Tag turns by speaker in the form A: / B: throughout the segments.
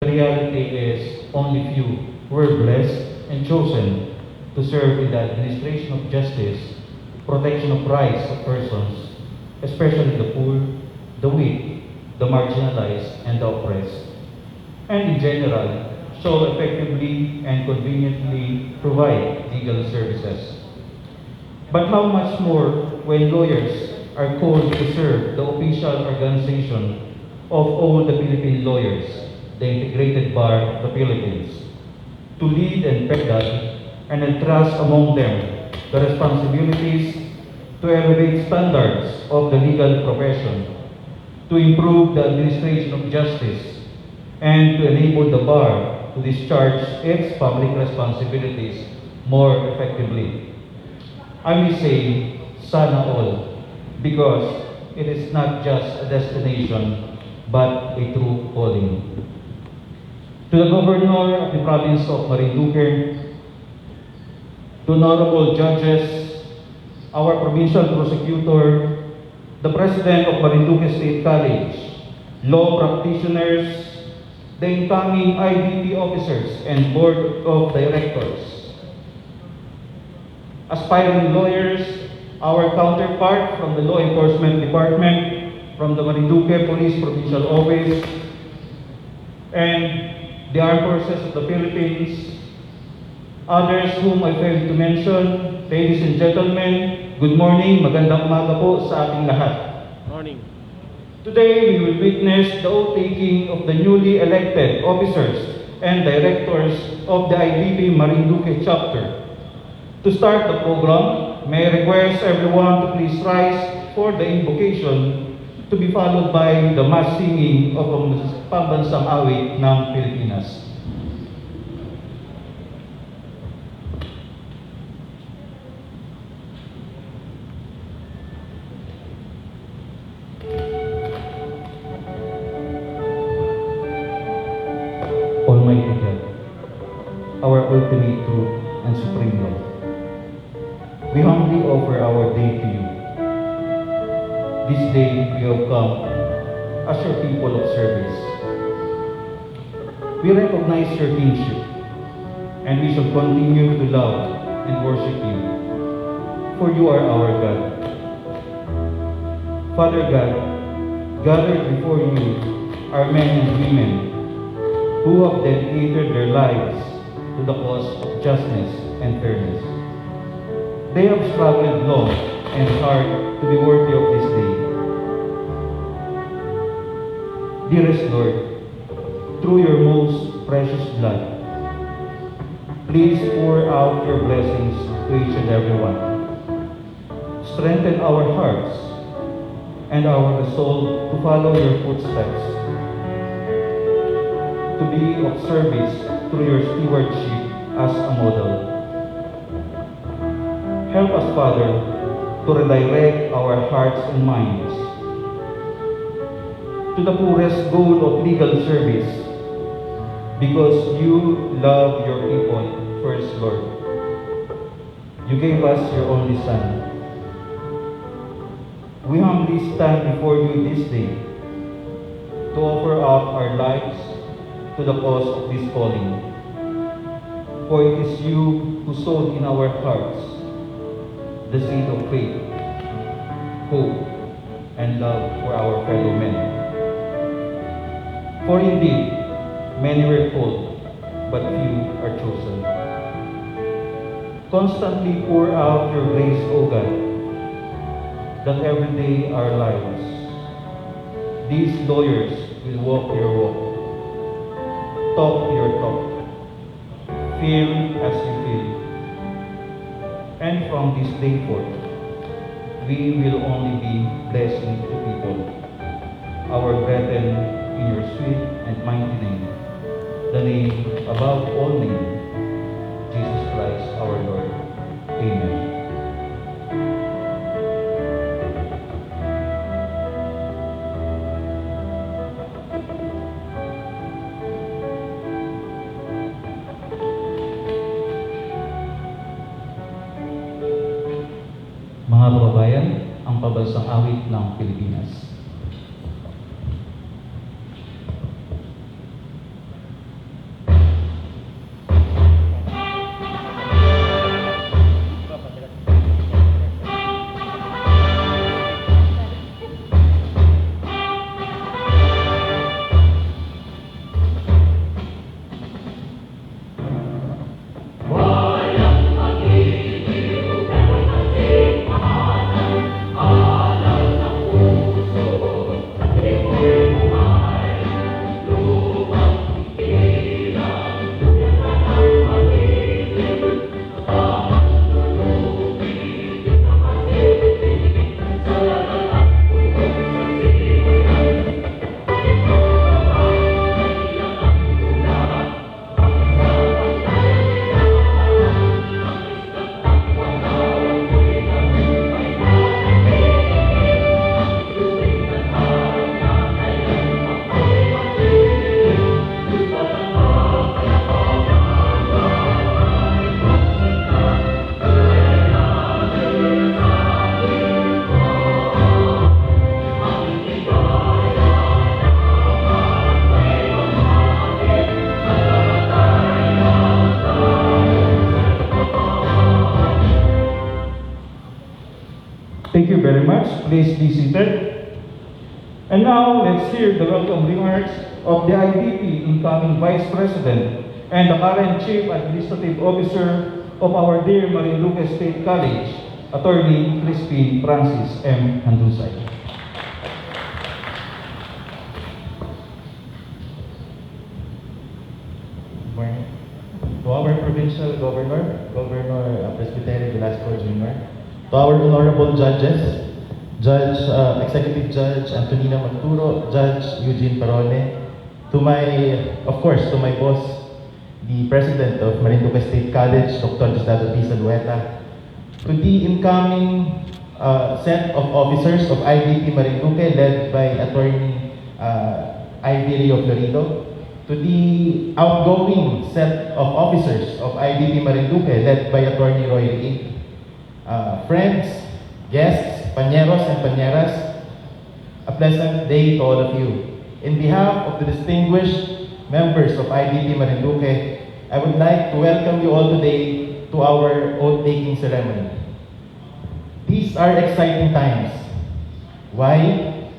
A: The reality is only few were blessed and chosen to serve in the administration of justice, protection of rights of persons, especially the poor, the weak, the marginalized, and the oppressed, and in general, shall effectively and conveniently provide legal services. But how much more when lawyers are called to serve the official organization of all the Philippine lawyers, the Integrated Bar of the Philippines, to lead and pedagogue and entrust among them the responsibilities to elevate standards of the legal profession, to improve the administration of justice, and to enable the bar to discharge its public responsibilities more effectively. I may say, sana all, because it is not just a destination, but a true calling. To the Governor of the Province of Marinduque, to honorable judges, our provincial prosecutor, the President of Marinduque State College, law practitioners, the incoming IBP officers and board of directors, aspiring lawyers, our counterpart from the Law Enforcement Department, from the Marinduque Police Provincial Office, and the Armed Forces of the Philippines, others whom I failed to mention, ladies and gentlemen, good morning, magandang umaga po sa ating lahat.
B: Morning.
A: Today, we will witness the oath-taking of the newly elected officers and directors of the IBP-Marinduque chapter. To start the program, may I request everyone to please rise for the invocation to be followed by the mass singing of ang pambansang awit ng Pilipinas. Almighty God, our ultimate truth and supreme law, we humbly offer our day to you. This day we have come as your people of service. We recognize your kingship, and we shall continue to love and worship you, for you are our God. Father God, gathered before you are men and women who have dedicated their lives to the cause of justice and fairness. They have struggled long and hard to be worthy of this day. Dearest Lord, through your most precious blood, please pour out your blessings to each and every one. Strengthen our hearts and our resolve to follow your footsteps, to be of service through your stewardship as a model. Help us, Father, to redirect our hearts and minds to the purest goal of legal service, because you love your people first, Lord. You gave us your only Son. We humbly stand before you this day to offer up our lives to the cause of this calling. For it is you who sowed in our hearts the seed of faith, hope, and love for our fellow men. For indeed, many were called, but few are chosen. Constantly pour out your grace, O God, that every day our lives, these lawyers will walk your walk, talk your talk, feel as you feel. And from this day forth, we will only be blessing to people, our brethren in your sweet and mighty name, the name above all names, Jesus Christ our Lord. Amen. Mga kababayan, ang pabansang awit ng Pilipinas. please be seated. And now, let's hear the welcome remarks of the IBP incoming Vice President and the current Chief Administrative Officer of our dear Marinduque State College, Attorney Crispin Francis M. Handusay.
B: Morning. To our Provincial Governor, Governor Presbyterio Velasco Jr., to our honorable judges, Executive Judge Antonina Magturo, Judge Eugene Parone, to my boss, the President of Marinduque State College, Dr. Diosdado P. Zalueta, to the incoming set of officers of IBP-Marinduque led by Attorney Ivy Rio Florido, to the outgoing set of officers of IBP-Marinduque led by Attorney Roy Lee, friends, guests, pañeros and pañeras, a pleasant day to all of you. In behalf of the distinguished members of IBP-Marinduque, I would like to welcome you all today to our oath-taking ceremony. These are exciting times. Why?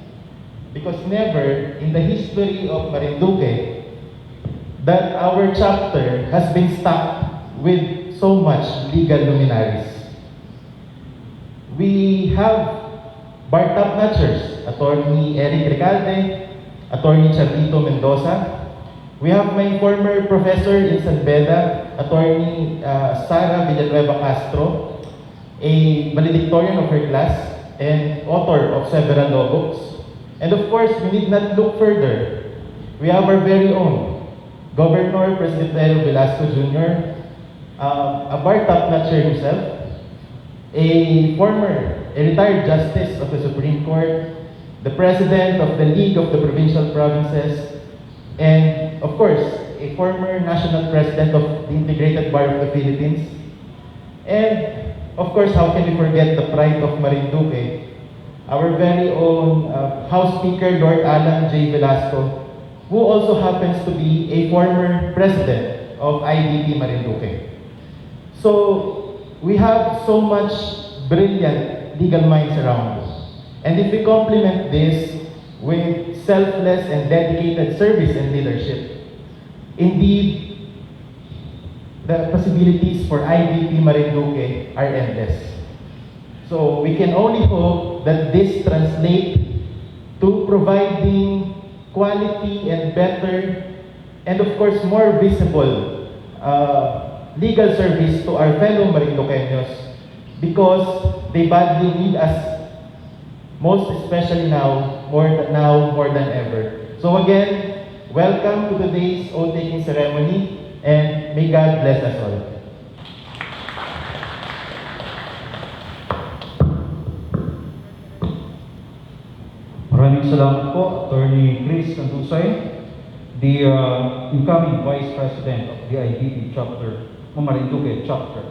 B: Because never in the history of Marinduque that our chapter has been stuck with so much legal luminaries. We have bar top-notchers, Attorney Eric Recalde, Attorney Charlito Mendoza. We have my former professor in San Beda, Attorney Sara Villanueva Castro, a valedictorian of her class and author of several law books. And of course, we need not look further. We have our very own Governor Presbyterio Velasco Jr., a bar top-notcher himself, a retired justice of the Supreme Court, the president of the League of the Provincial Provinces, and of course, a former national president of the Integrated Bar of the Philippines. And of course, how can we forget the pride of Marinduque, our very own House Speaker Lord Alan J. Velasco, who also happens to be a former president of IBP-Marinduque. So, we have so much brilliant legal minds around us. And if we complement this with selfless and dedicated service and leadership, indeed, the possibilities for IBP-Marinduque are endless. So, we can only hope that this translates to providing quality and better, and of course more visible legal service to our fellow Marinduqueños, because they badly need us, most especially now more than ever. So again, welcome to today's oath-taking ceremony, and may God bless us all.
A: Maraming salamat po, Attorney Chris Handusay, the incoming Vice President of the IBP Chapter, Marinduque Chapter.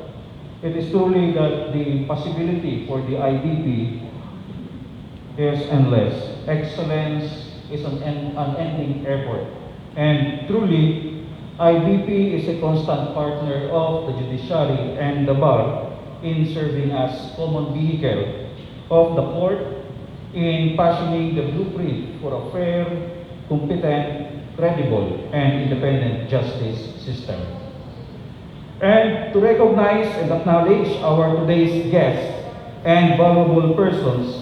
A: It is truly that the possibility for the IBP is endless. Excellence is an unending effort. And truly, IBP is a constant partner of the judiciary and the bar in serving as common vehicle of the court in fashioning the blueprint for a fair, competent, credible, and independent justice system. And to recognize and acknowledge our today's guests and valuable persons,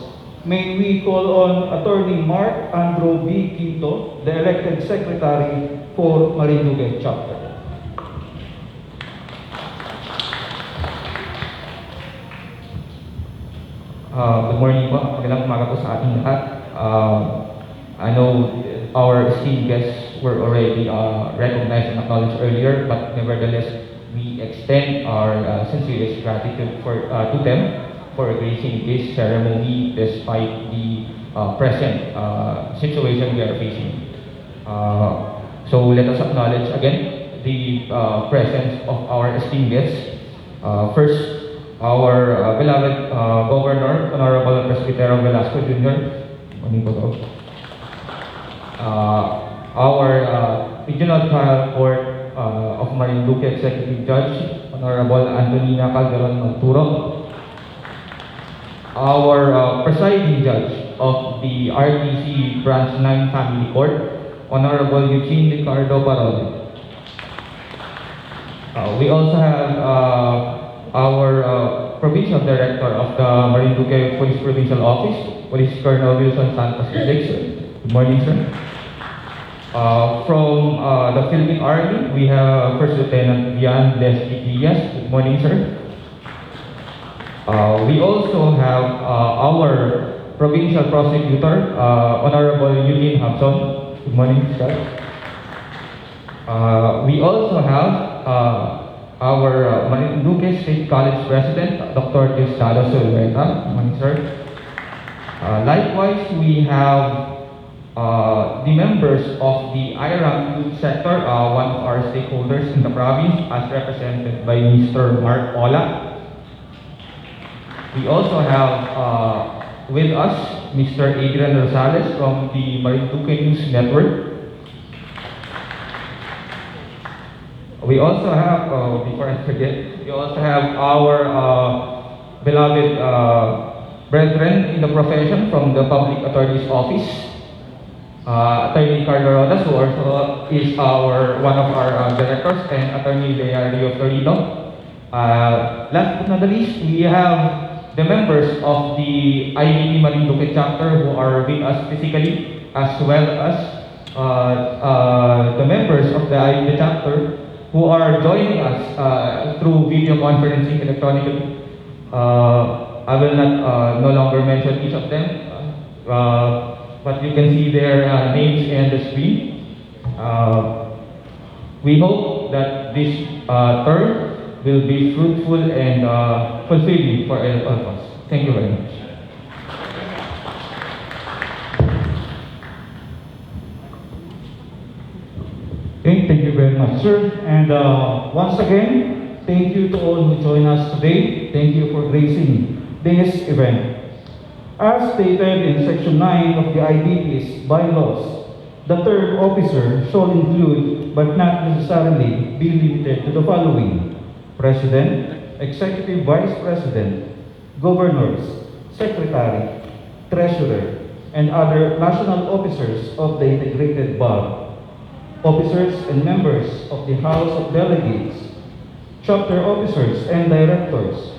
A: may we call on Attorney Mark Andrew B. Quinto, the elected Secretary for Marinduque Chapter.
C: Good morning po. Magandang umaga po sa ating lahat. I know our esteemed guests were already recognized and acknowledged earlier, but nevertheless, we extend our sincerest gratitude to them for gracing this ceremony despite the present situation we are facing. So let us acknowledge again the presence of our esteemed guests. First, our beloved Governor, Honorable Presbyterio Velasco Jr. Our Regional Trial Court of Marinduque Executive Judge, Honorable Antonina Calderon Magturo. our presiding judge of the RTC Branch 9 Family Court, Honorable Eugene Ricardo Barol. We also have our Provincial Director of the Marinduque Police Provincial Office, Police Colonel Wilson Santos Felix. Good morning, sir. From the Philippine Army, we have First Lieutenant Vian Leslie Diaz. Good morning, sir. We also have our Provincial Prosecutor, Honorable Eugene Hobson. Good morning, sir. We also have our Marinduque State College President, Dr. Diosdado Zulueta. Good morning, sir. Likewise, we have the members of the IRAM Youth Sector, one of our stakeholders in the province, as represented by Mr. Mark Ola. We also have with us Mr. Adrian Rosales from the Marinduque News Network. We also have, before I forget, we also have our beloved brethren in the profession from the Public Attorney's Office, Attorney Carlo Rodas, who also is one of our directors, and Attorney Lea Rio Torino. Last but not the least, we have the members of the IBP-Marinduque chapter who are with us physically, as well as the members of the IBP chapter who are joining us through video conferencing electronically. I will not no longer mention each of them, but you can see their names in the screen. We hope that this term will be fruitful and fulfilling for all of us. Thank you very much.
A: Okay, thank you very much, sir. And once again, thank you to all who join us today. Thank you for gracing this event. As stated in Section 9 of the IBP's bylaws, the term officer shall include, but not necessarily be limited to the following: President, Executive Vice President, Governors, Secretary, Treasurer, and other national officers of the integrated bar, officers and members of the House of Delegates, chapter officers and directors,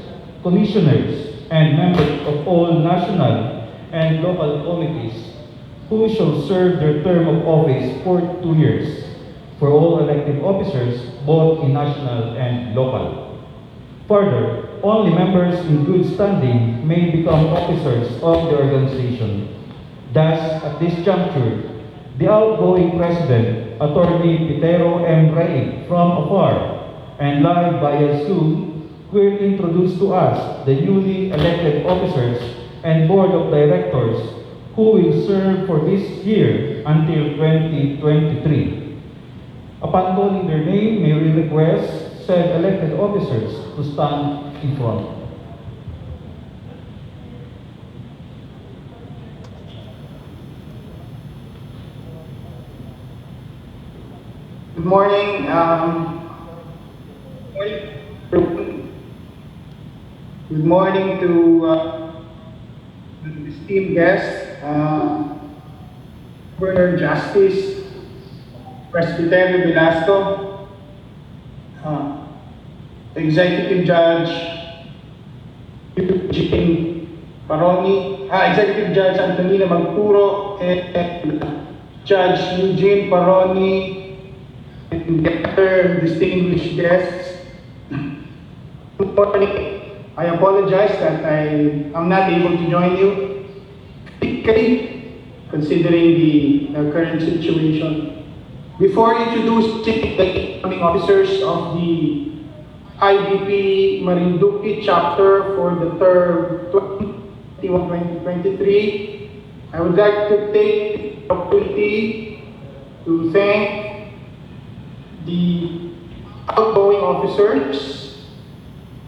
A: commissioners, and members of all national and local committees who shall serve their term of office for 2 years for all elected officers, both in national and local. Further, only members in good standing may become officers of the organization. Thus, at this juncture, the outgoing President, Attorney Pitero M. Rey, from afar and live via Zoom, will introduce to us the newly elected officers and Board of Directors who will serve for this year until 2023. Upon calling their name, may we request said elected officers to stand in front.
D: Good morning. Good morning to esteemed guests, Governor Justice Presbyterio Velasco, Executive Judge Eugene Paroni, Executive Judge Antonina Magpuro, and Judge Eugene Paroni, and other distinguished guests. Good morning. I apologize that I am not able to join you physically, considering the current situation. Before introducing the incoming officers of the IBP-Marinduque chapter for the term 2021-2023, I would like to take the opportunity to thank the outgoing officers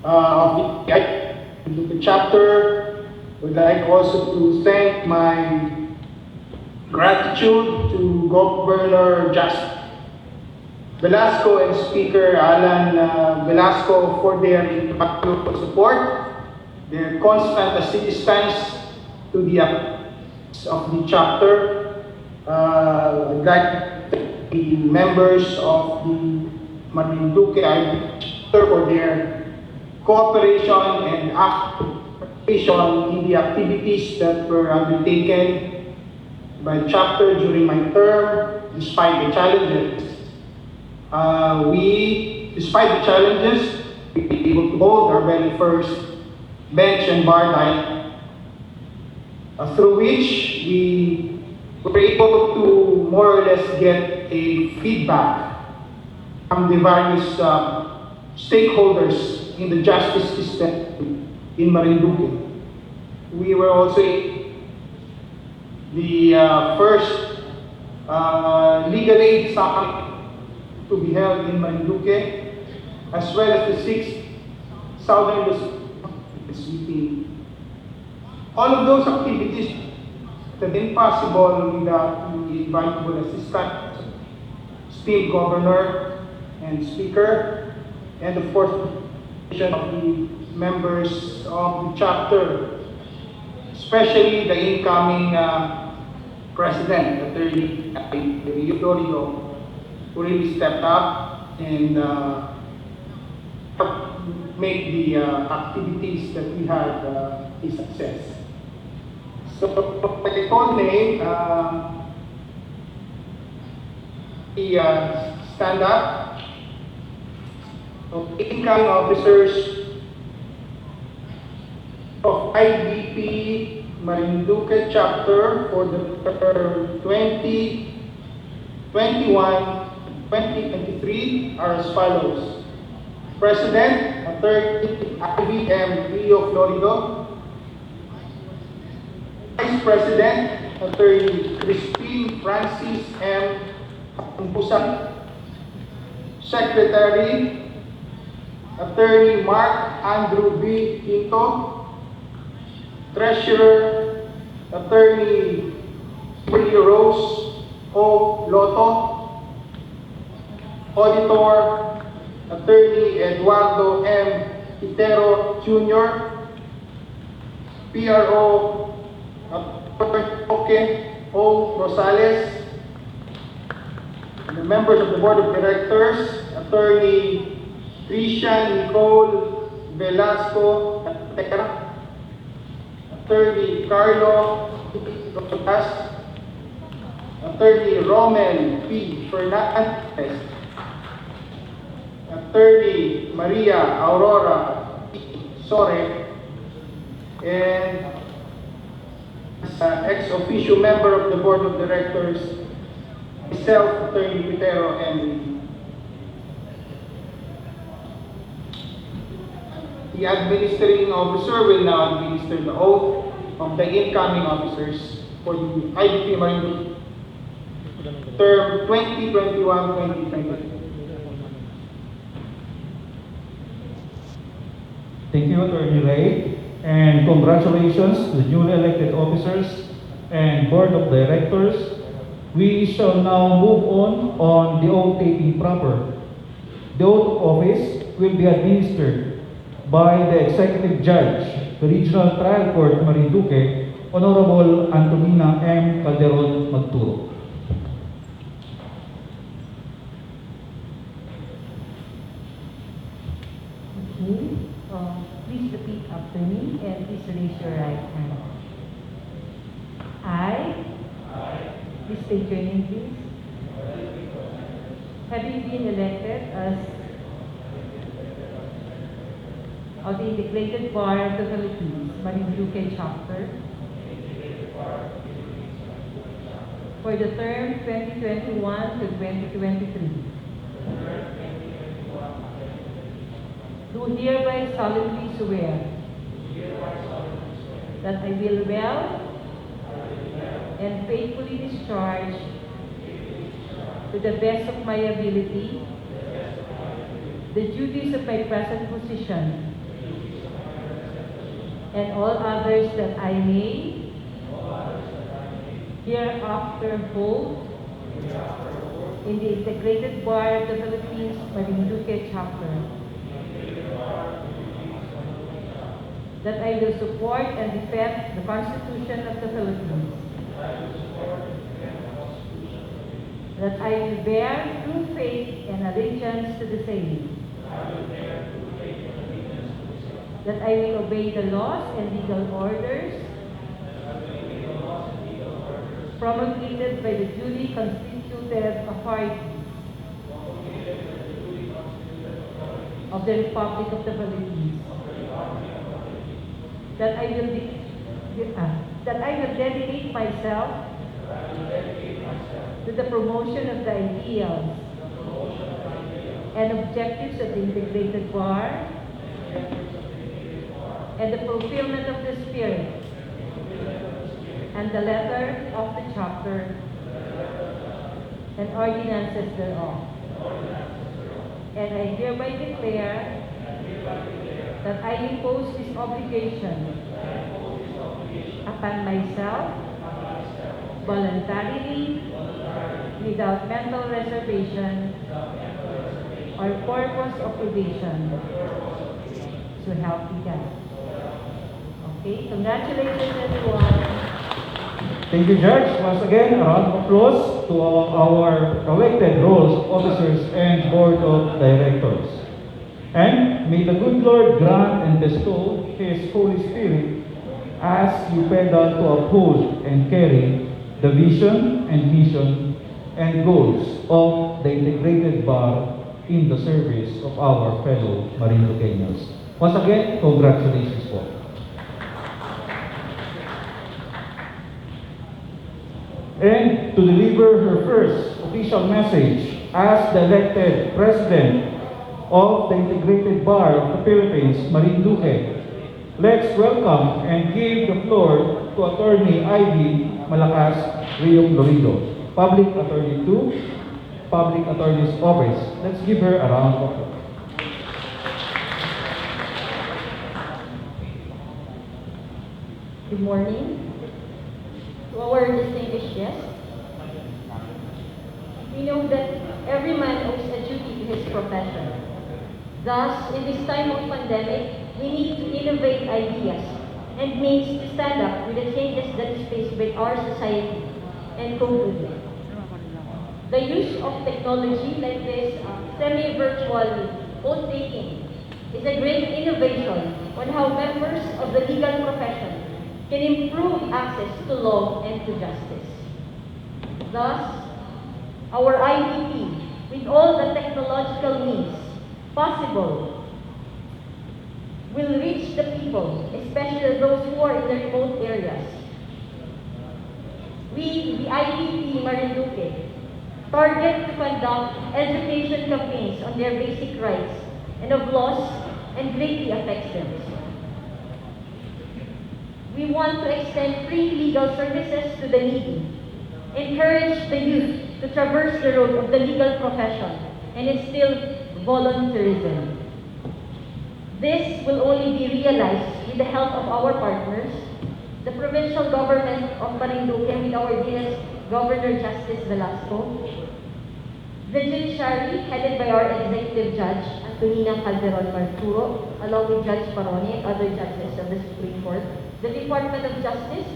D: of the chapter. Would like also to thank my gratitude to Governor Velasco and Speaker Alan Velasco for their invaluable support. their constant assistance to the activities of the chapter. I'd like to thank the members of the Marinduque IBP chapter for their cooperation and participation in the activities that were undertaken by the chapter during my term, despite the challenges. Despite the challenges, we were able to hold our very first bench and bar night, through which we were able to more or less get a feedback from the various stakeholders in the justice system in Marinduque. We were also the first legal aid summit to be held in Marinduque, as well as the 6th Southern meeting. All of those activities have been possible without the invaluable assistance, esteemed Governor and Speaker, and of course, of the members of the chapter, especially the incoming President, Attorney Florido, who really stepped up and make the activities that we had a success. So, my code name, stand up. So, incoming officers of IBP-Marinduque chapter for the term 2021-2023 are as follows. President, Attorney IBM Rio Florido. Vice President, Attorney Christine Francis M. Umpusan. Secretary, Attorney Mark Andrew B. Quinto. Treasurer, Attorney Maria Rose O. Loto. Auditor, Attorney Eduardo M. Itero Jr. PRO, Attorney O. Rosales. The members of the Board of Directors, Attorney Christian Nicole Velasco Atera, Attorney Carlo Rojas, Attorney Romel P. Fernandez, Attorney Maria Aurora Sore, and ex officio member of the Board of Directors, myself, Attorney Pitero, and the administering officer will now administer the oath of the incoming officers for the IBP-Marinduque term 2021-2022.
A: Thank you, Attorney Ray, and congratulations to the newly elected officers and Board of Directors. We shall now move on the oath taking proper. The oath of office will be administered by the Executive Judge, the Regional Trial Court, Marinduque, Honorable Antonina M. Calderon Magturo.
E: Okay, please repeat after me and please raise your right hand. Please state your name, please. Having been elected as of the Integrated Bar of the Philippines, Marinduque Chapter, for the term 2021 to 2023, do hereby solemnly swear that I will well and faithfully discharge to the best of my ability the duties of my present position and all others that I may hereafter hold in the Integrated Bar of the Philippines, Marinduque Chapter, that I will support and defend the Constitution of the Philippines, that I will bear true faith and allegiance to the same, that I will obey the laws and legal orders promulgated by the duly constituted authorities of the Republic of the Philippines, that I will dedicate myself to the promotion of the ideals and objectives of the integrated bar and the fulfillment of the spirit and the letter of the chapter and ordinances thereof. And I hereby declare that I impose this obligation upon myself voluntarily, without mental reservation or purpose of evasion. So help me God. Okay, congratulations everyone.
A: Thank you, Judge. Once again, a round of applause to our elected roles officers and Board of Directors. And may the good Lord grant and bestow His Holy Spirit as you pedal to uphold and carry the vision and mission and goals of the integrated bar in the service of our fellow Marinduqueños. Once again, congratulations po. And to deliver her first official message as the elected President of the Integrated Bar of the Philippines, Marinduque, let's welcome and give the floor to Attorney Ivy Malakas Rio Florido, Public Attorney 2, Public Attorney's Office. Let's give her a round of applause.
F: Good morning to our distinguished guests. We know that every man owes a duty to his profession. Thus, in this time of pandemic, we need to innovate ideas and means to stand up with the changes that is faced by our society and cope with it. The use of technology like this semi-virtual oath-taking is a great innovation on how members of the legal profession can improve access to law and to justice. Thus, our IBP, with all the technological means possible, will reach the people, especially those who are in the remote areas. We, the IBP-Marinduque, target to conduct education campaigns on their basic rights and of laws and greatly affects them. We want to extend free legal services to the needy, encourage the youth to traverse the road of the legal profession, and instill volunteerism. This will only be realized with the help of our partners, the provincial government of Marinduque with our dearest Governor Justice Velasco, the judiciary headed by our executive judge, Antonina Calderon Marturo, along with Judge Paroni and other judges of the Supreme Court, the Department of Justice,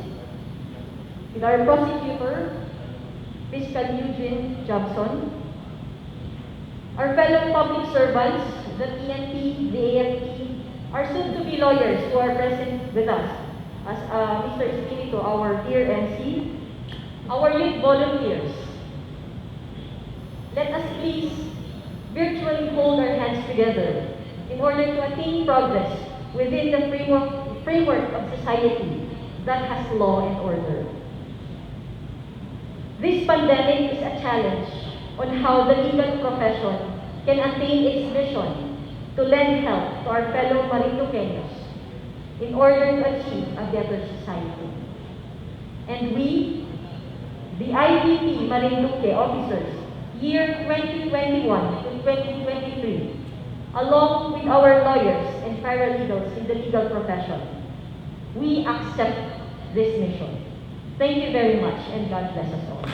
F: with our prosecutor, Fiscal Eugene Jobson, our fellow public servants, the PNP, the AFP, our soon-to-be lawyers who are present with us, as Mr. Espiritu, our dear MC, our youth volunteers. Let us please virtually hold our hands together in order to attain progress within the framework of society that has law and order. This pandemic is a challenge on how the legal profession can attain its mission to lend help to our fellow Marinduqueños in order to achieve a better society. And we, the IBP Marinduque officers, year 2021 to 2023, along with our lawyers and paralegals in the legal profession, we accept this mission. Thank you very much, and God bless us all.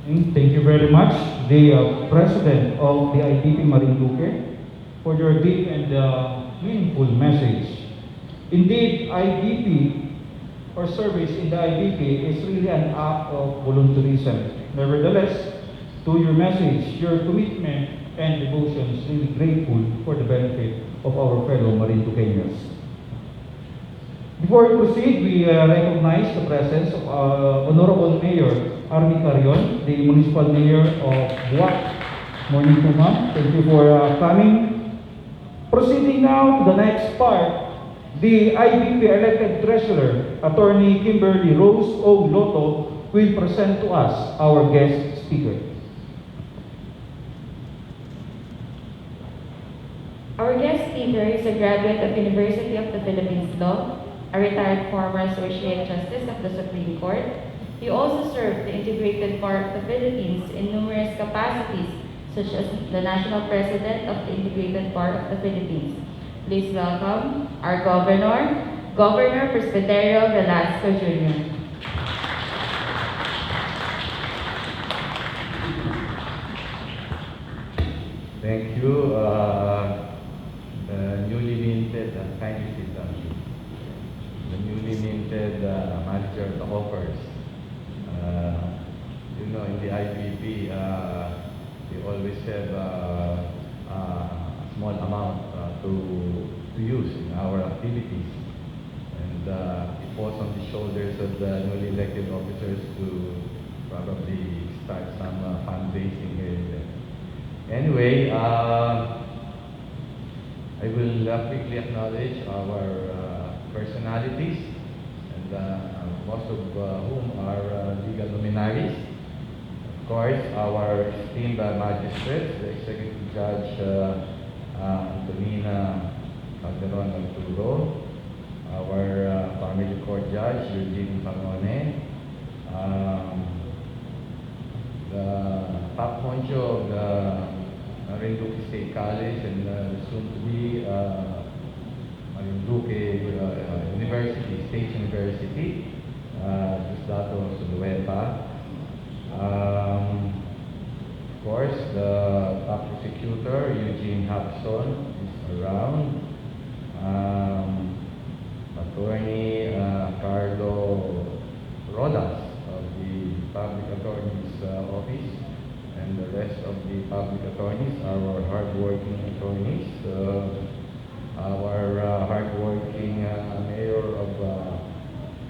A: Thank you very much, the President of the IBP-Marinduque for your deep and meaningful message. Indeed, IBP or service in the IBP is really an act of volunteerism. Nevertheless, to your message, your commitment and devotion is really grateful for the benefit of our fellow Marinduqueños. Before we proceed, we recognize the presence of Honorable Mayor Army Carion, the Municipal Mayor of Buwak. Morning po, ma'am. Thank you for coming. Proceeding now to the next part, the IBP elected treasurer, Attorney Kimberly Rose O. Loto, will present to us our guest speaker.
G: Our guest speaker is a graduate of University of the Philippines Law, a retired former Associate Justice of the Supreme Court. He also served the Integrated Bar of the Philippines in numerous capacities, such as the National President of the Integrated Bar of the Philippines. Please welcome our Governor Presbyterio Velasco Jr.
H: Thank you. The newly minted, kindly sit down. The newly minted manager of the offers. In the IBP, we always have a small amount to use in our activities. And it falls on the shoulders of the newly elected officers to probably start some fundraising here. Anyway, I will quickly acknowledge our personalities, and most of whom are legal luminaries. Of course, our esteemed magistrates, the Executive Judge Antonina Calderon Arturo, our Family Court Judge Eugene Pangone, the top honcho of the Marinduque State College and soon to be Marinduque University, State University, Giustato Sulueta. Of course, the top prosecutor, Eugene Hapson, is around. Attorney Carlo Rodas of the Public Attorney's Office, and the rest of the public attorneys, our hardworking attorneys, our hardworking mayor of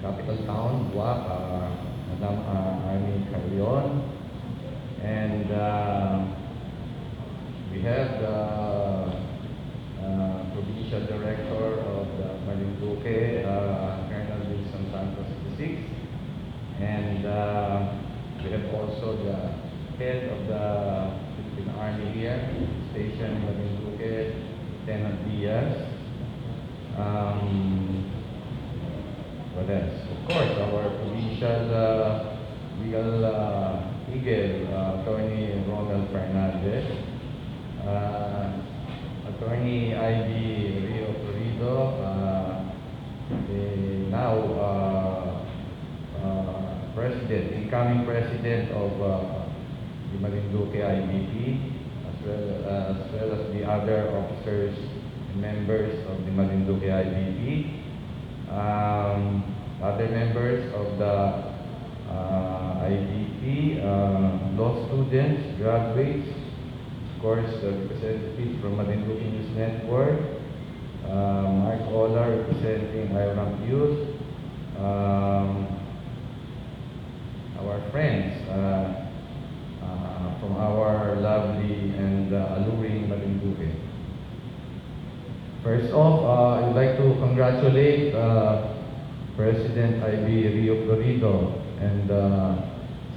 H: capital town, Buwak, Madam Army Carion, and we have the provincial director of the Marinduque, Colonel Wilson Santos VI, and we have also the head of the Philippine Army here, stationed in Marinduque, Lieutenant Diaz. What else? Of course, our provincial legal eagle, Attorney Ronald Fernandez, Attorney Ivy Rio Florido, the now incoming president of the Marinduque IBP, as well as the other officers and members of the Marinduque IBP, other members of the IBP, law students, graduates, of course, the representatives from Marinduque News Network, Mark Olar representing IRAMP Youth, our friends from our lovely and alluring Marinduque. First off, I'd like to congratulate President Ivy Rio Florido and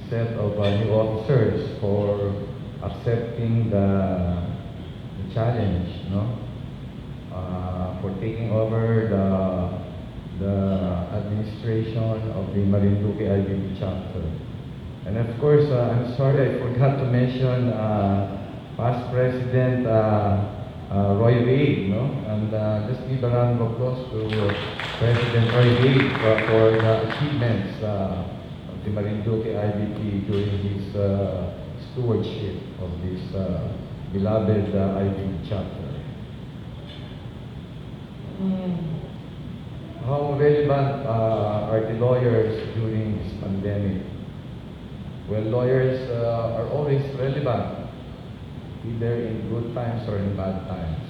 H: set of new officers for accepting the challenge, for taking over the administration of the Marinduque IBP chapter. And of course, I'm sorry I forgot to mention past President Roy Reid, and just give a round of applause to President Roy Reid for the achievements of the Marinduque IBP during his stewardship of this beloved IBP chapter. How relevant are the lawyers during this pandemic? Well, lawyers are always relevant, either in good times or in bad times.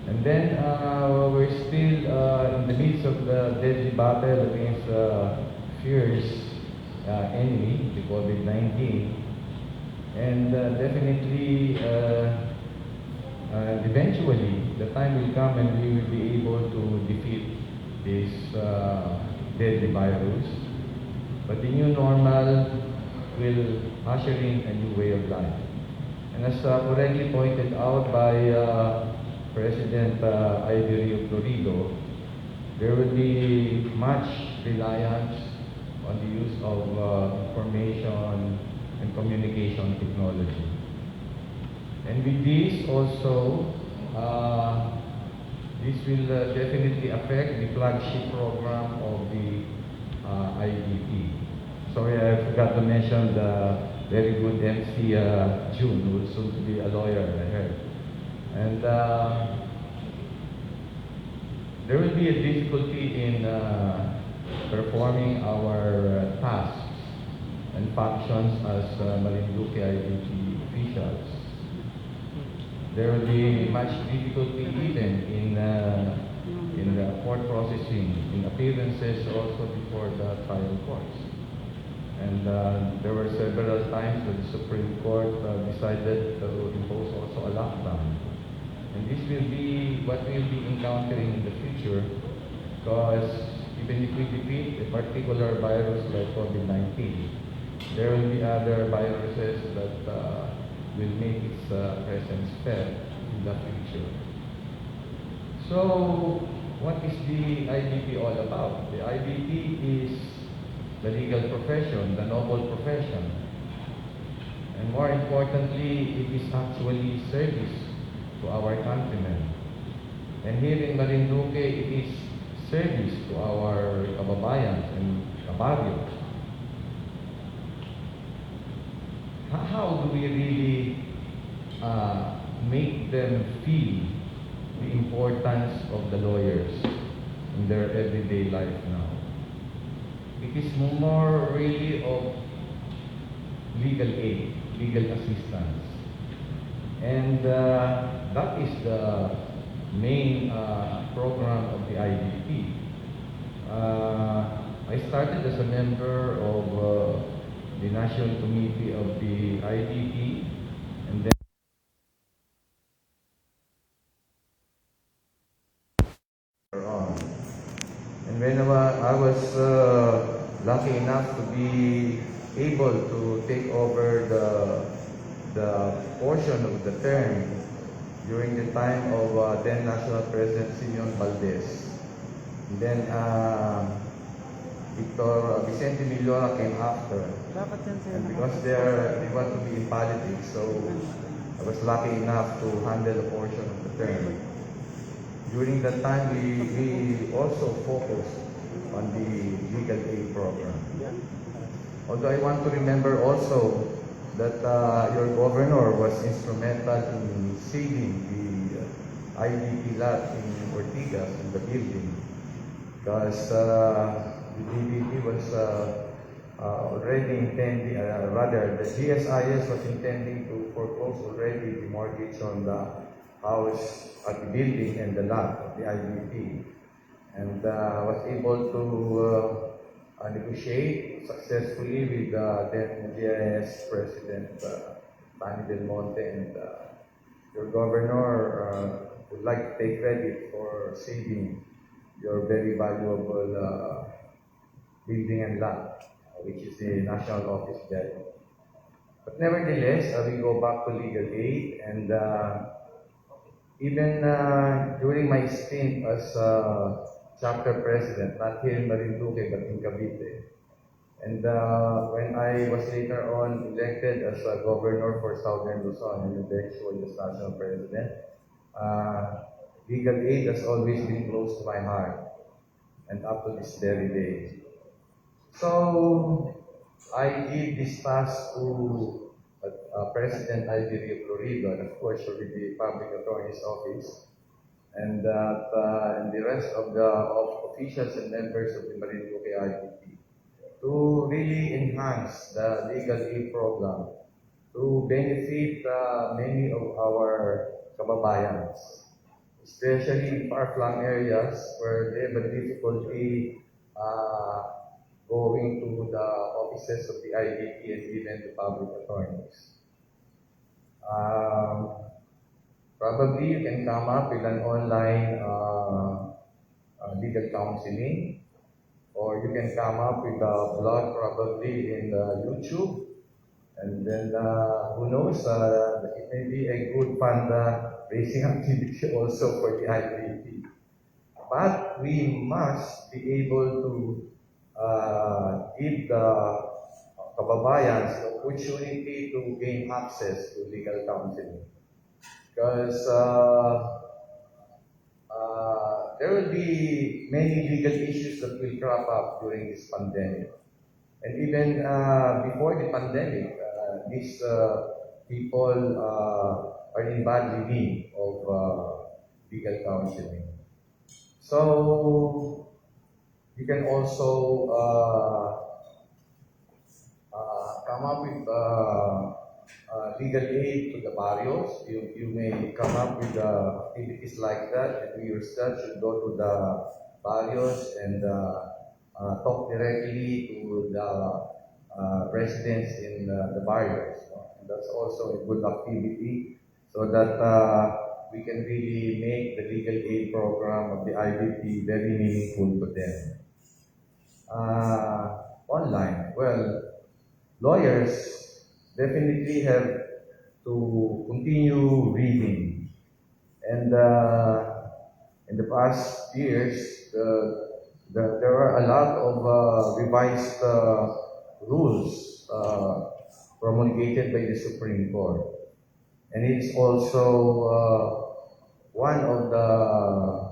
H: And then we're still in the midst of the deadly battle against fierce enemy, the COVID-19. And definitely, eventually, the time will come and we will be able to defeat this deadly virus. But the new normal will usher in a new way of life. And as correctly pointed out by President Florido, there will be much reliance on the use of information and communication technology. And with this also, this will definitely affect the flagship program of the IBP. Sorry, I forgot to mention the very good MC June, who will soon to be a lawyer, I heard. And there will be a difficulty in performing our tasks and functions as Marinduque IBP officials. There will be much difficulty even in the court processing, in appearances also before the trial courts. And there were several times that the Supreme Court decided to impose also a lockdown. And this will be what we'll be encountering in the future, because even if we defeat a particular virus like COVID-19, there will be other viruses that will make its presence felt in the future. So, what is the IBP all about? The IBP is the legal profession, the noble profession. And more importantly, it is actually service to our countrymen. And here in Marinduque, it is service to our kababayans and kabaryos. How do we really make them feel the importance of the lawyers in their everyday life now? It is more really of legal aid, legal assistance. And that is the main program of the IBP. I started as a member of the National Committee of the IBP, and then on. And when I was lucky enough to be able to take over the portion of the term during the time of then National President Simeon Valdez. And then Vicente Millora came after. And because they want to be in politics, so I was lucky enough to handle a portion of the term. During that time, we also focused on the legal aid program. Although I want to remember also that your governor was instrumental in saving the IBP lot in Ortigas, in the building, because the DBP was already intending, rather the GSIS was intending to foreclose already the mortgage on the house at the building and the lot of the IBP, and was able to negotiate successfully with then GIS President Manny Del Monte, and your governor would like to take credit for saving your very valuable building and lot, which is the National Office there. But nevertheless, we go back to legal aid, and even during my stint as chapter president, not here in Marinduque but in Cavite, and when I was later on elected as a governor for Southern Luzon and eventually as national president, legal aid has always been close to my heart, and up to this very day. So I give this task to President IBP-Marinduque, and of course with the Public Attorney's Office, and that and the rest of the officials and members of the Marinduque IBP to really enhance the legal aid program to benefit many of our kababayans, especially in far-flung areas where they have a difficulty going to the offices of the IBP and even the public attorneys. Probably you can come up with an online legal counseling, or you can come up with a blog probably in YouTube, and then who knows, it may be a good fund-raising activity also for the IBP. But we must be able to give the kababayans the opportunity to gain access to legal counseling. Because there will be many legal issues that will crop up during this pandemic. And even before the pandemic, these people are in bad need of legal counseling. So you can also come up with legal aid to the barrios. You may come up with activities like that, and you yourself should go to the barrios and talk directly to the residents in the barrios. And that's also a good activity, so that we can really make the legal aid program of the IBP very meaningful to them. Online, well, lawyers definitely have to continue reading. And in the past years, there are a lot of revised rules promulgated by the Supreme Court. And it's also one of the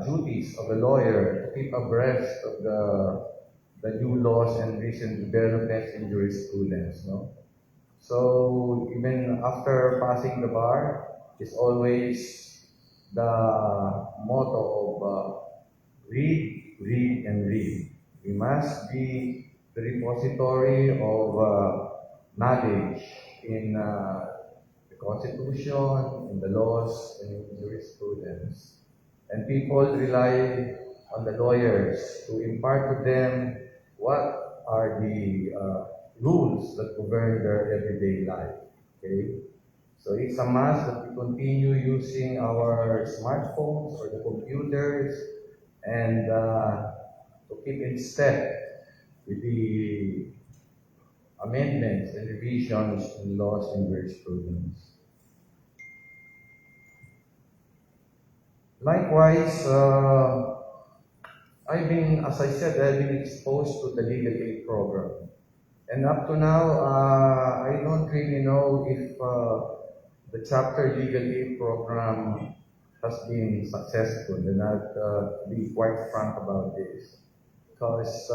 H: duties of a lawyer to keep abreast of the new laws and recent developments in jurisprudence. No? So even after passing the bar, it's always the motto of read, read, and read. We must be the repository of knowledge in the Constitution, in the laws, and in jurisprudence. And people rely on the lawyers to impart to them what are the rules that govern their everyday life. Okay? So it's a must that we continue using our smartphones or the computers and to keep in step with the amendments and revisions in laws and jurisprudence. Likewise, as I said, I've been exposed to the legal aid program. And up to now, I don't really know if the chapter legal aid program has been successful, and I'll be quite frank about this. Because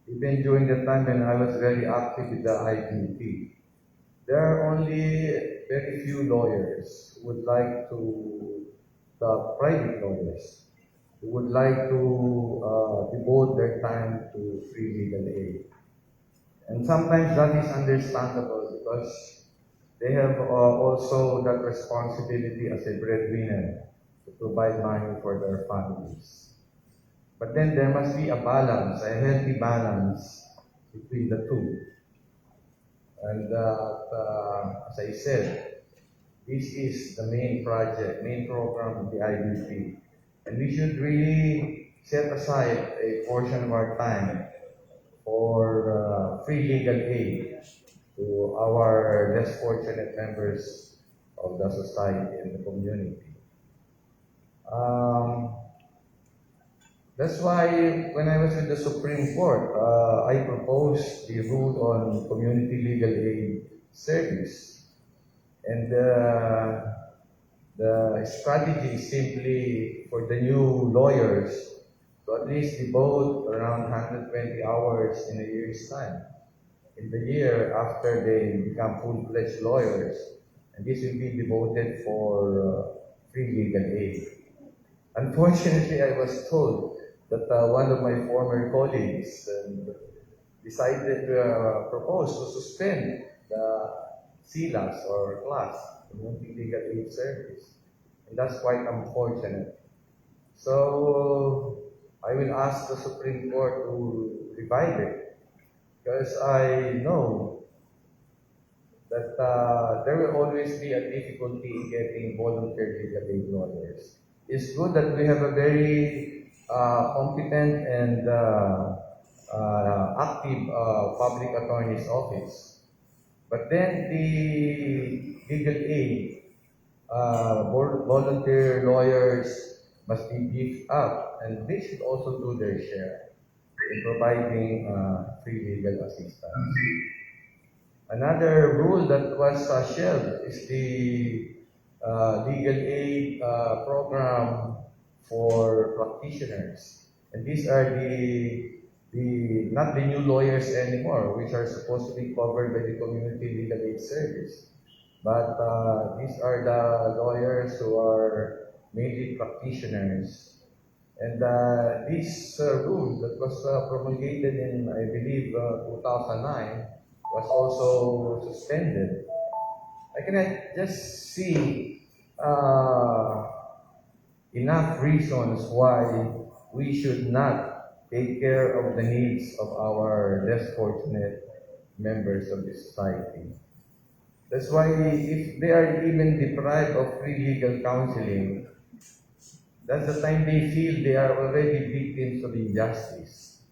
H: even during the time when I was very active with the IBP, there are only very few lawyers who would like to, the private lawyers, who would like to devote their time to free legal aid. And sometimes that is understandable because they have also that responsibility as a breadwinner to provide money for their families. But then there must be a balance, a healthy balance between the two. And as I said, this is the main project, main program of the IBP. And we should really set aside a portion of our time for free legal aid to our less fortunate members of the society and the community. That's why when I was with the Supreme Court, I proposed the rule on community legal aid service. And the strategy is simply for the new lawyers to at least devote around 120 hours in a year's time in the year after they become full-fledged lawyers, and this will be devoted for free legal aid. Unfortunately, I was told that one of my former colleagues decided to propose to suspend the CLAS or class, Community Legal Aid Service. And that's quite unfortunate. So I will ask the Supreme Court to revive it, because I know that there will always be a difficulty in getting volunteer legal aid lawyers. It's good that we have a very competent and active public attorney's office. But then the legal aid, volunteer lawyers must be beefed up, and they should also do their share in providing free legal assistance. Another rule that was shelved is the legal aid program for practitioners. And these are not the new lawyers anymore, which are supposed to be covered by the Community Legal Aid Service. But these are the lawyers who are mainly practitioners. And this rule that was promulgated in, I believe, 2009 was also suspended. I cannot just see enough reasons why we should not take care of the needs of our less fortunate members of the society. That's why if they are even deprived of free legal counseling, that's the time they feel they are already victims of injustice.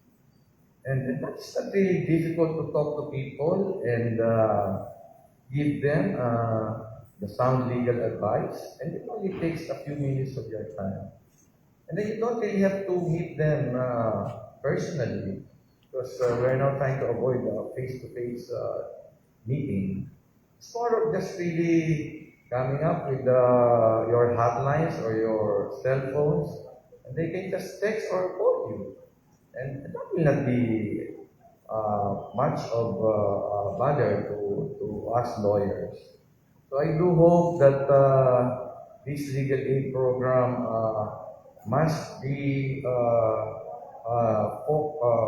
H: And that's not really difficult to talk to people and give them the sound legal advice. And it only takes a few minutes of your time. And then you don't really have to meet them personally, because we're now trying to avoid a face-to-face meeting. It's more of just really coming up with your hotlines or your cell phones, and they can just text or call you. And that will not be much of a bother to us lawyers. So I do hope that this legal aid program must be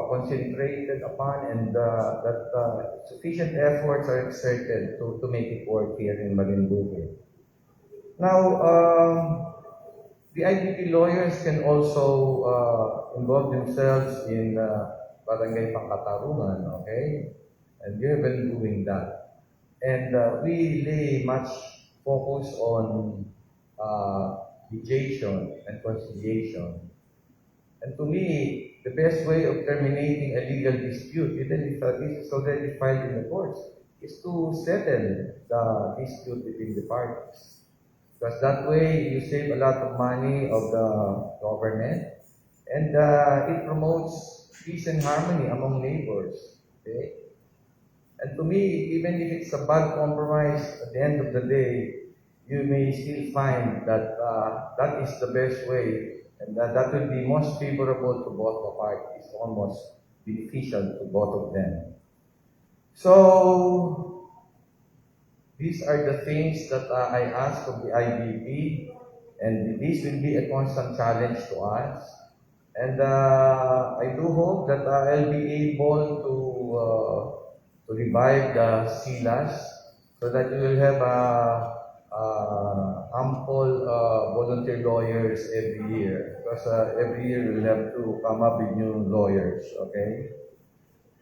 H: concentrated upon, and that sufficient efforts are exerted to make it work here in Marinduque. Now, the IBP lawyers can also involve themselves in barangay pangkatarungan, okay? And we have been doing that. And we lay much focus on mediation and conciliation. And to me, the best way of terminating a legal dispute, even if this is already filed in the courts, is to settle the dispute between the parties. Because that way, you save a lot of money of the government, and it promotes peace and harmony among neighbors. Okay? And to me, even if it's a bad compromise, at the end of the day, you may still find that that is the best way, and that will be most favorable to both the parties, almost beneficial to both of them. So, these are the things that I ask of the IBP, and this will be a constant challenge to us. And I do hope that I'll be able to revive the CLAS so that we will have ample volunteer lawyers every year. Because every year we'll have to come up with new lawyers, okay?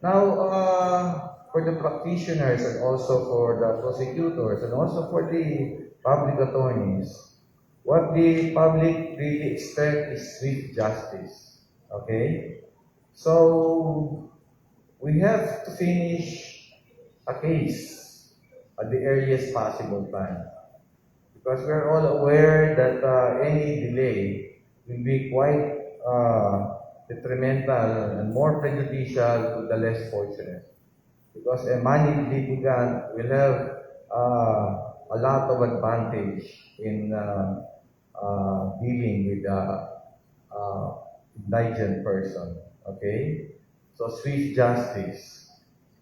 H: Now, for the practitioners and also for the prosecutors and also for the public attorneys, what the public really expect is swift justice, okay? So, we have to finish a case at the earliest possible time, because we're all aware that any delay will be quite detrimental and more prejudicial to the less fortunate. Because a money litigant will have a lot of advantage in dealing with indigent person. Okay, so swift justice,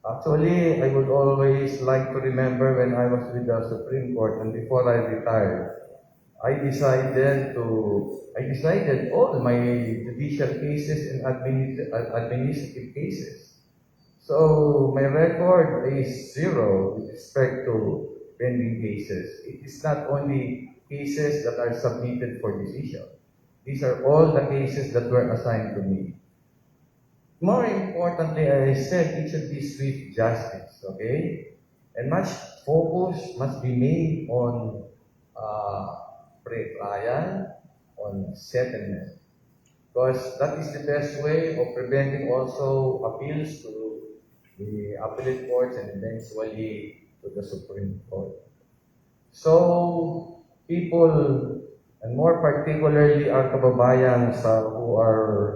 I: Actually, I would always like to remember when I was with the Supreme Court and before I retired, I decided all my judicial cases and administrative cases. So my record is zero with respect to pending cases. It is not only cases that are submitted for decision. These are all the cases that were assigned to me. More importantly, I said it should be swift justice, okay? And much focus must be made on pre-trial, on settlement. Because that is the best way of preventing also appeals to the appellate courts and eventually to the Supreme Court. So, people, and more particularly our kababayans who are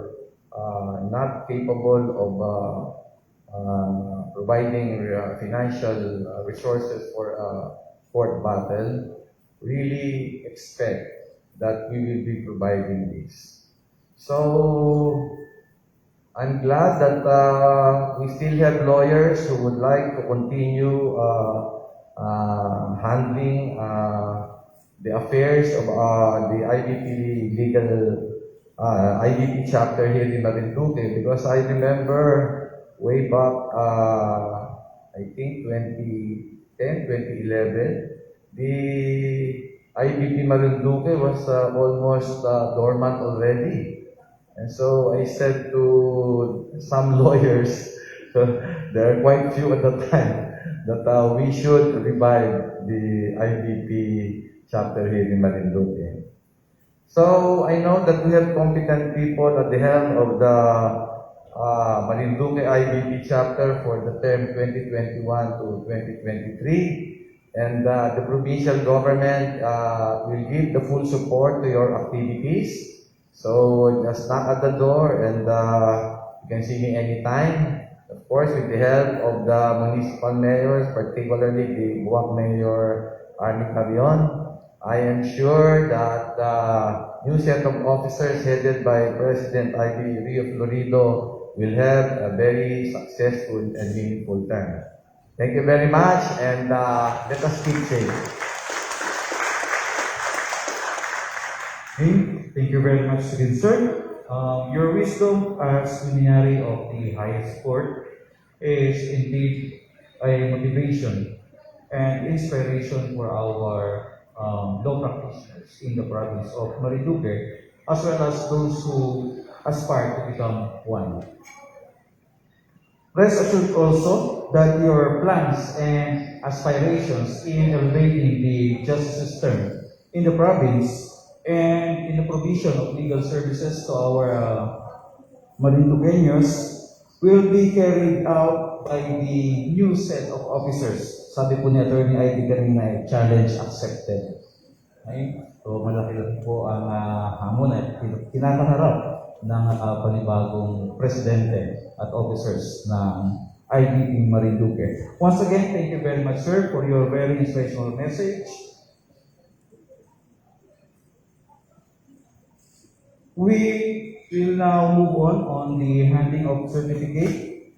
I: not capable of providing financial resources for court battle, really expect that we will be providing this. So, I'm glad that we still have lawyers who would like to continue handling the affairs of the IBP chapter here in Marinduque, because I remember way back, I think 2010, 2011, the IBP-Marinduque was almost dormant already. And so I said to some lawyers, there are quite few at the time, that we should revive the IBP chapter here in Marinduque. So I know that we have competent people at the helm of the Marinduque IBP chapter for the term 2021 to 2023. And the provincial government will give the full support to your activities. So just knock at the door and you can see me anytime. Of course, with the help of the municipal mayors, particularly the Buwak Mayor Arnie Cabion, I am sure that the new set of officers headed by President Ivy Rio Florido will have a very successful and meaningful term. Thank you very much, and let us keep safe.
A: Okay, thank you very much again, sir. Your wisdom as luminary of the highest court is indeed a motivation and inspiration for our law practitioners in the province of Marinduque, as well as those who aspire to become one. Rest assured also that your plans and aspirations in elevating the justice system in the province and in the provision of legal services to our Marinduqueños will be carried out by the new set of officers. Sabi po ni Attorney ID kanina, challenge accepted. Okay? So malaki po ang hamon at kinakaharap ng panibagong presidente at officers ng IBP-Marinduque. Once again, thank you very much, sir, for your very inspirational message. We will now move on the handing of certificate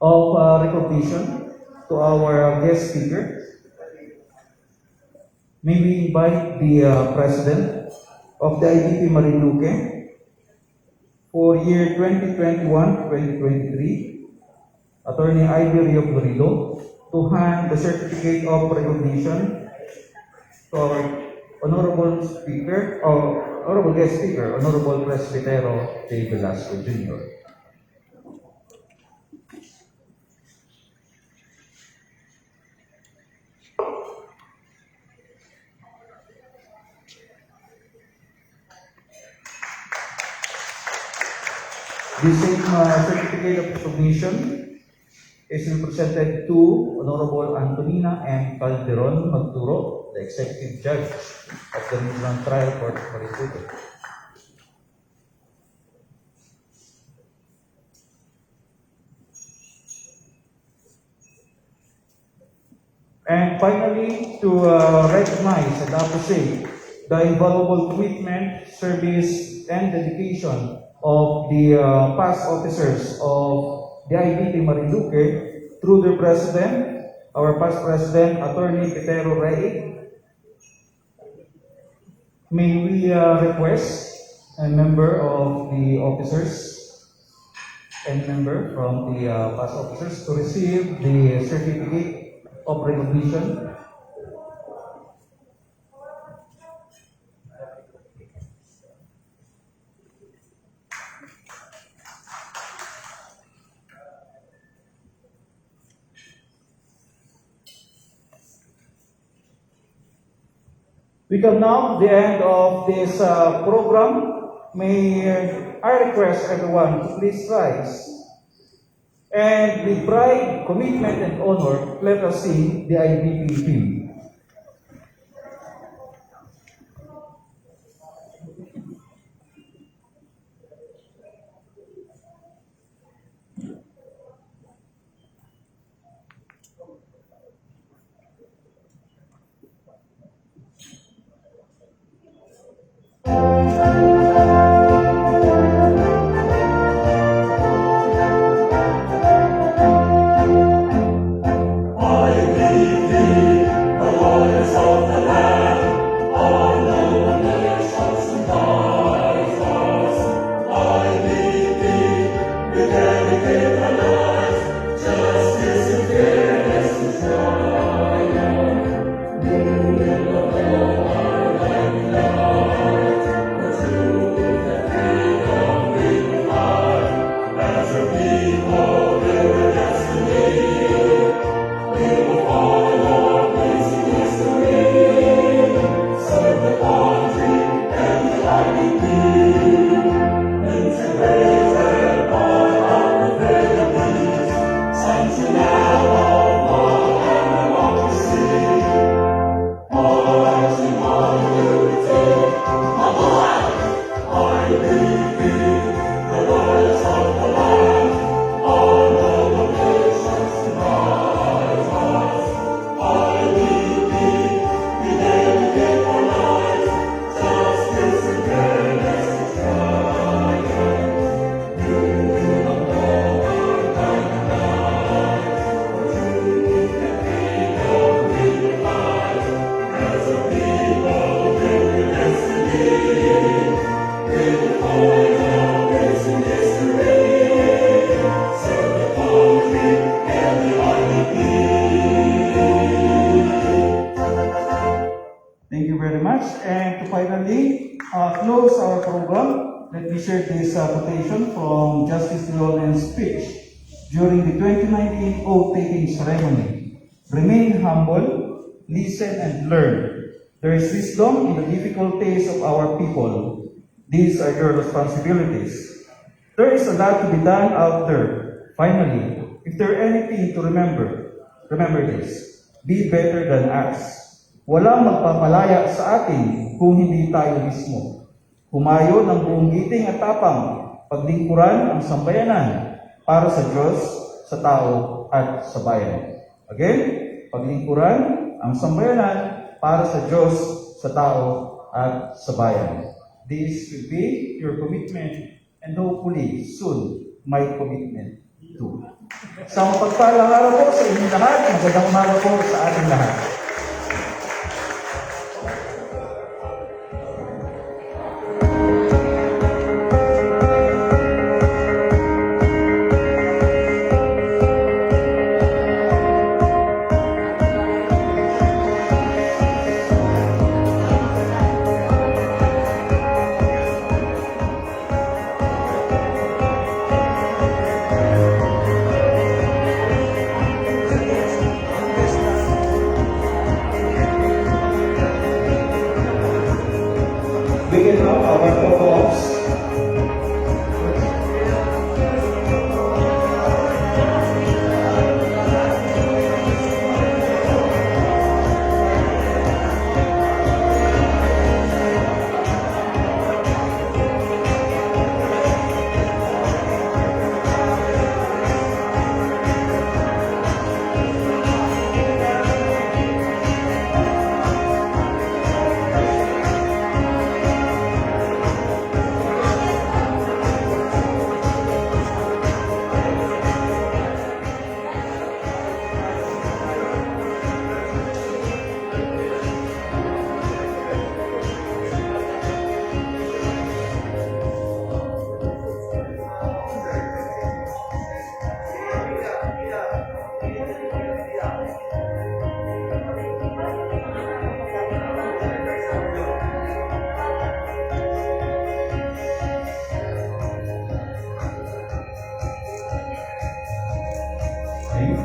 A: of recognition to our guest speaker. May we invite the President of the IBP-Marinduque for year 2021-2023, Attorney Ivy Rio Florido, to hand the certificate of recognition to our Honorable Speaker, or Honorable Guest Speaker, Honorable Presbytero J. Velasco Jr. The same certificate of recognition is presented to Honorable Antonina M. Calderon Magturo, the Executive Judge of the Regional Trial Court of Marinduque. And finally, to recognize and appreciate the invaluable commitment, service, and dedication of the past officers of
J: the IBP-Marinduque through their president, our past president, Attorney Petero Rey. May we request a member of the officers and member from the past officers to receive the certificate of recognition. We come now to the end of this program. May I request everyone to please rise. And with pride, commitment, and honor, let us sing the IBP hymn. Thank you very much. And to finally close our program, let me share this quotation from Justice Leonen's speech during the 2019 oath-taking ceremony. Remain humble, listen and learn. There is wisdom in the difficulties of our people. These are your responsibilities. There is a lot to be done out there. Finally, if there are anything to remember this. Be better than us. Walang magpapalaya sa atin kung hindi tayo mismo. Humayo ng buong giting at tapang, paglingkuran ang sambayanan para sa Diyos, sa tao at sa bayan. Again, paglingkuran ang sambayanan para sa Diyos, sa tao at sa bayan. This will be your commitment and hopefully soon my commitment too. Sa mapagpalang araw po sa inyong lahat, magandang umaga po sa ating lahat.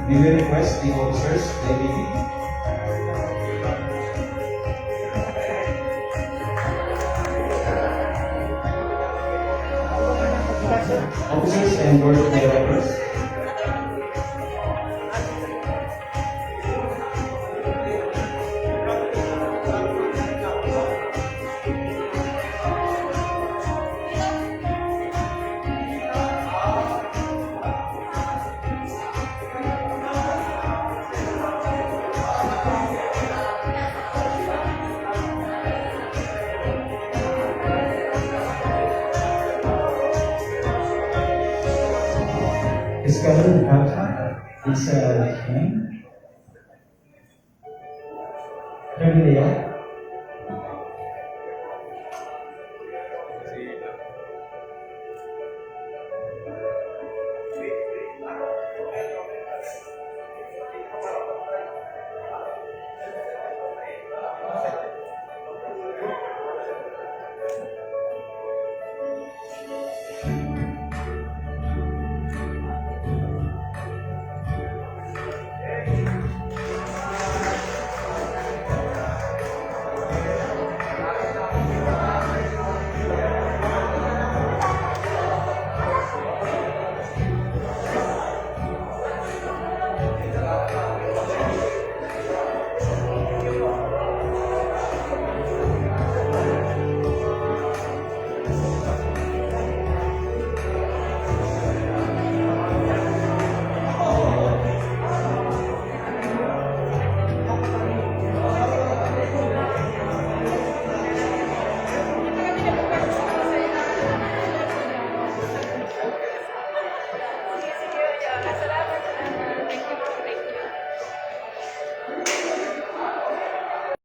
J: May we request the officers, the IBP? Officers and board of directors. Schedule is Attorney Lea.